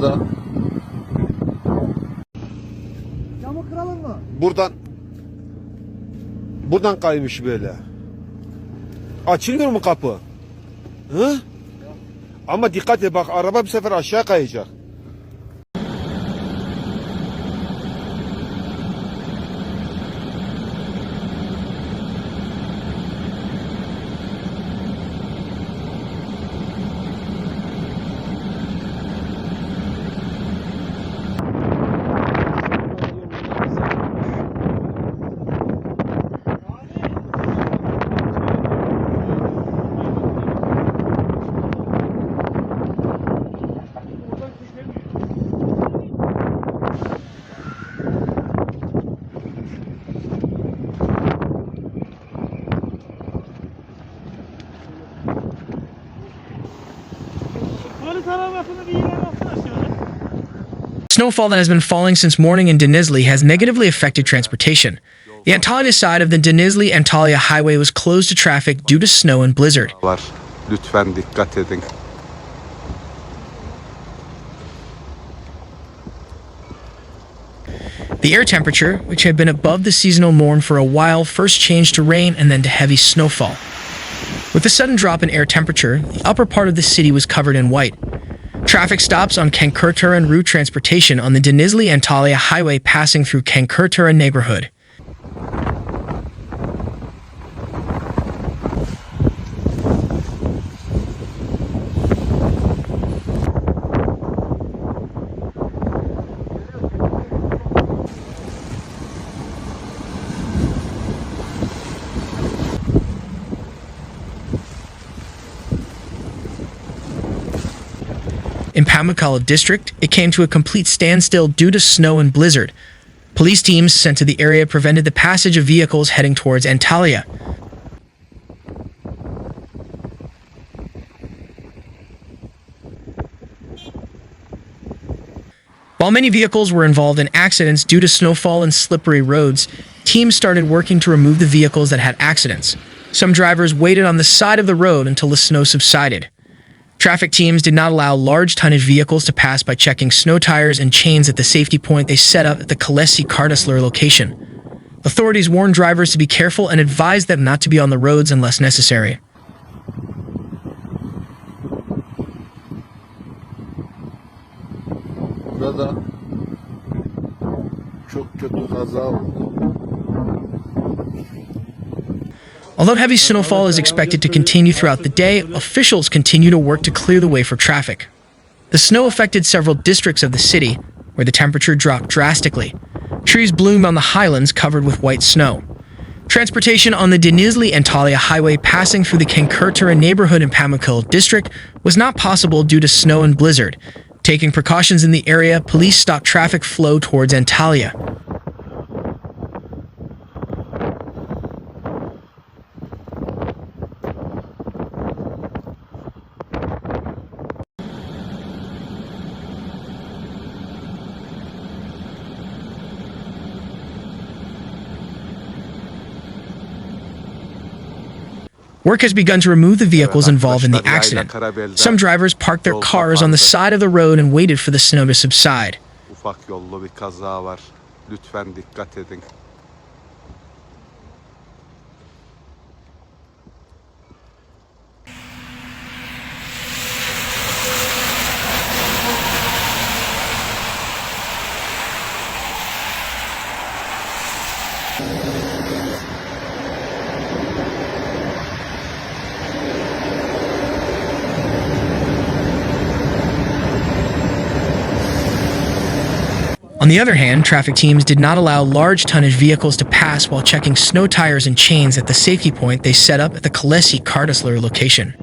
Burada. Camı kıralım mı? Buradan kaymış böyle. Açılıyor mu kapı? Hı? Ama dikkat et bak, araba bir sefer aşağı kayacak. Snowfall that has been falling since morning in Denizli has negatively affected transportation. The Antalya side of the Denizli-Antalya highway was closed to traffic due to snow and blizzard. Lütfen dikkat edin. The air temperature, which had been above the seasonal norm for a while, first changed to rain and then to heavy snowfall. With the sudden drop in air temperature, the upper part of the city was covered in white. Traffic stops on Cankurtaran Route Transportation on the Denizli-Antalya highway passing through Cankurtaran Neighborhood. In Maliksi district, it came to a complete standstill due to snow and blizzard. Police teams sent to the area prevented the passage of vehicles heading towards Antalya. While many vehicles were involved in accidents due to snowfall and slippery roads, teams started working to remove the vehicles that had accidents. Some drivers waited on the side of the road until the snow subsided. Traffic teams did not allow large tonnage vehicles to pass by checking snow tires and chains at the safety point they set up at the Maliksi location. Authorities warned drivers to be careful and advised them not to be on the roads unless necessary. Burada çok kötü kaza oldu. Although heavy snowfall is expected to continue throughout the day, officials continue to work to clear the way for traffic. The snow affected several districts of the city, where the temperature dropped drastically. Trees bloomed on the highlands covered with white snow. Transportation on the Denizli-Antalya highway passing through the Cankurtaran Neighborhood in Maliksi district was not possible due to snow and blizzard. Taking precautions in the area, police stopped traffic flow towards Antalya. Work has begun to remove the vehicles involved in the accident. Some drivers parked their cars on the side of the road and waited for the snow to subside. Ufak yollu bir kaza var. Lütfen dikkat edin. On the other hand, traffic teams did not allow large tonnage vehicles to pass while checking snow tires and chains at the safety point they set up at the Maliksi location.